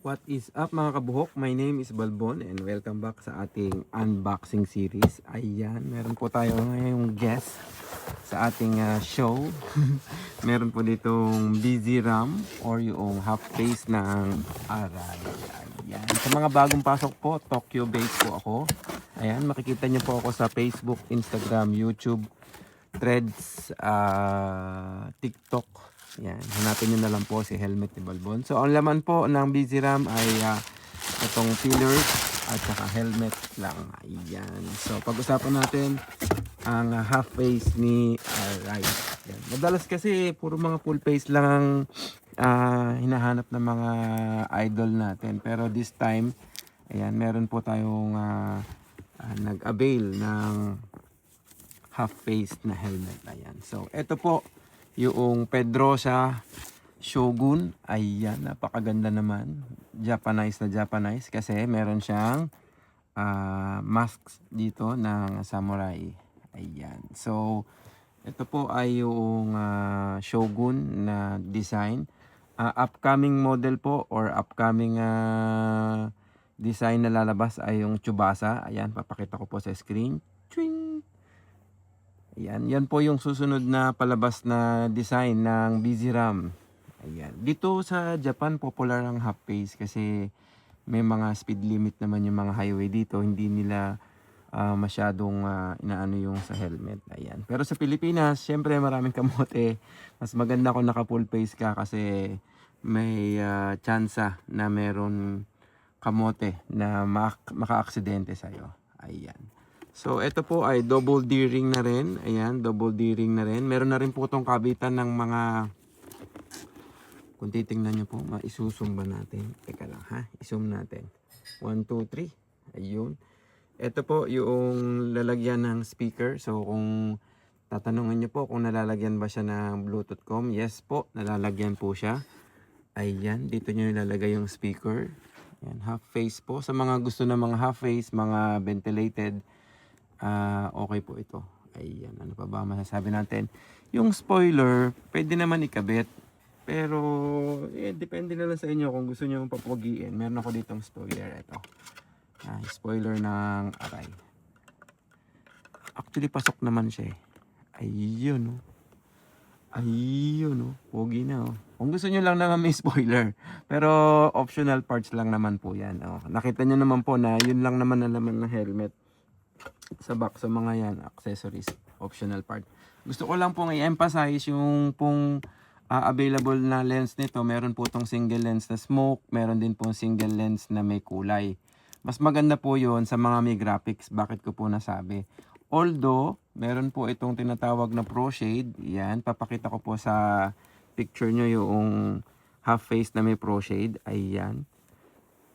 What is up mga kabuhok? My name is Balbon and welcome back sa ating unboxing series. Ayan, meron po tayo ngayong guest sa ating show. Meron po ditong Busy Ram or yung half face ng Aray. Ayan. Sa mga bagong pasok po, Tokyo based po ako. Ayan, makikita niyo po ako sa Facebook, Instagram, YouTube, Threads, TikTok. Yan, hanapin nyo na lang po si Helmet ni Balbon. So, ang laman po ng Busy Ram ay itong pillars at saka helmet lang. Ayan. So, pag-usapan natin ang half face ni Aray. Yan. Madalas kasi, puro mga full face lang ang hinahanap ng mga idol natin. Pero this time, ayan, meron po tayong nag-avail ng half face na helmet. Ayan. So, ito po yung Pedrosa Shogun. Ayan, napakaganda naman. Japanese na Japanese kasi meron siyang masks dito ng samurai. Ayan. So, ito po ay yung Shogun na design. Upcoming model po or upcoming design na lalabas ay yung Tsubasa. Ayan, papakita ko po sa screen. Twing! Ayan, yan po yung susunod na palabas na design ng Busy Ram. Ayan. Dito sa Japan, popular ang half face kasi may mga speed limit naman yung mga highway dito. Hindi nila masyadong inaano yung sa helmet. Ayan. Pero sa Pilipinas, syempre maraming kamote. Mas maganda kung naka full face ka kasi may tsansa na meron kamote na maka-aksidente sa'yo. Ayan. So, ito po ay double D-ring na rin. Ayan, double D-ring na rin. Meron na rin po itong kabitan ng mga, kung titingnan nyo po, maisusum ba natin? Teka lang ha, isum natin. 1, 2, 3. Ayun. Ito po yung lalagyan ng speaker. So, kung tatanungan nyo po kung nalalagyan ba siya ng Bluetooth com, yes po, nalalagyan po siya. Ayan, dito nyo ilalagay yung speaker. Ayan, half face po. Sa mga gusto ng mga half face, mga ventilated, okay po ito. Ayan, ano pa ba masasabi natin? Yung spoiler, pwede naman ikabit. Pero, depende na lang sa inyo kung gusto nyo papogiin. Meron ako ditong spoiler. Ito. Spoiler ng Aray. Actually, pasok naman siya eh. Ayun, oh. Ayun, oh. Pogi na, oh. Kung gusto nyo lang naman may spoiler. Pero, optional parts lang naman po yan. Oh. Nakita nyo naman po na yun lang naman na laman ng helmet. Sa back, sa mga yan, accessories, optional part. Gusto ko lang pong i-emphasize yung pong available na lens nito. Meron po itong single lens na smoke, meron din pong single lens na may kulay. Mas maganda po yon sa mga may graphics. Bakit ko po nasabi? Although, meron po itong tinatawag na Pro Shade. Yan, papakita ko po sa picture nyo yung half face na may Pro Shade. Ayan.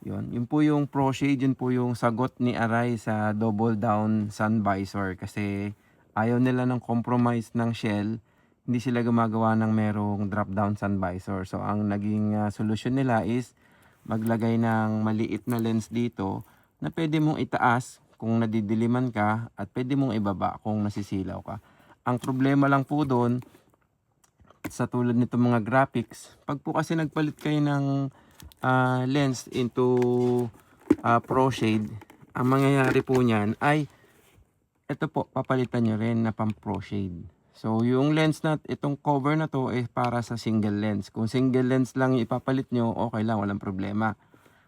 Yun po yung Pro Shade, yun po yung sagot ni Aray sa double down sun visor kasi ayaw nila ng compromise ng shell, hindi sila gumagawa ng merong drop down sun visor. So ang naging solusyon nila is maglagay ng maliit na lens dito na pwede mong itaas kung nadidiliman ka at pwede mong ibaba kung nasisilaw ka. Ang problema lang po doon sa tulad nito mga graphics, pag po kasi nagpalit kayo ng lens into Pro Shade, ang mangyayari po niyan ay ito po, papalitan nyo rin na pang Pro Shade. So yung lens na itong cover na to ay para sa single lens. Kung single lens lang ipapalit nyo, okay lang, walang problema.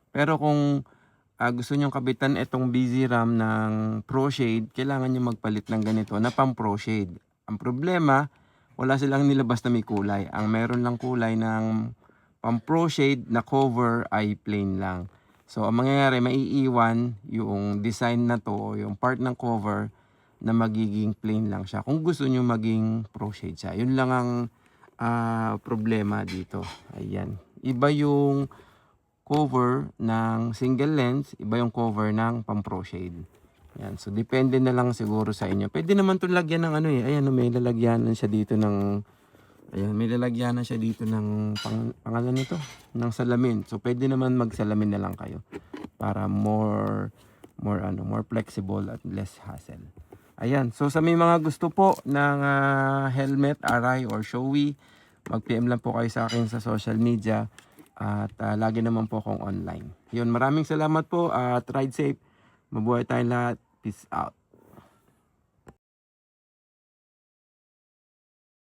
Pero kung gusto nyo kabitan itong Busy Ram ng Pro Shade, kailangan nyo magpalit ng ganito na pang Pro Shade. Ang problema, wala silang nilabas na may kulay. Ang meron lang kulay ng pang Pro Shade na cover ay plain lang. So, ang mangyayari, maiiwan yung design na to, yung part ng cover na magiging plain lang siya. Kung gusto nyo maging Pro Shade siya. Yun lang ang problema dito. Ayan. Iba yung cover ng single lens, iba yung cover ng pang Pro Shade. Ayan. So, depende na lang siguro sa inyo. Pwede naman itong lagyan ng ano eh. Ayan, may lalagyanan siya dito ng ayan, may lalagyanan siya dito ng pangalan nito, ng salamin. So pwede naman magsalamin na lang kayo para more flexible at less hassle. Ayan, so sa may mga gusto po ng helmet, Aray or Shoei, mag-PM lang po kayo sa akin sa social media. At lagi naman po akong online. Yun, maraming salamat po at ride safe. Mabuhay tayong lahat. Peace out.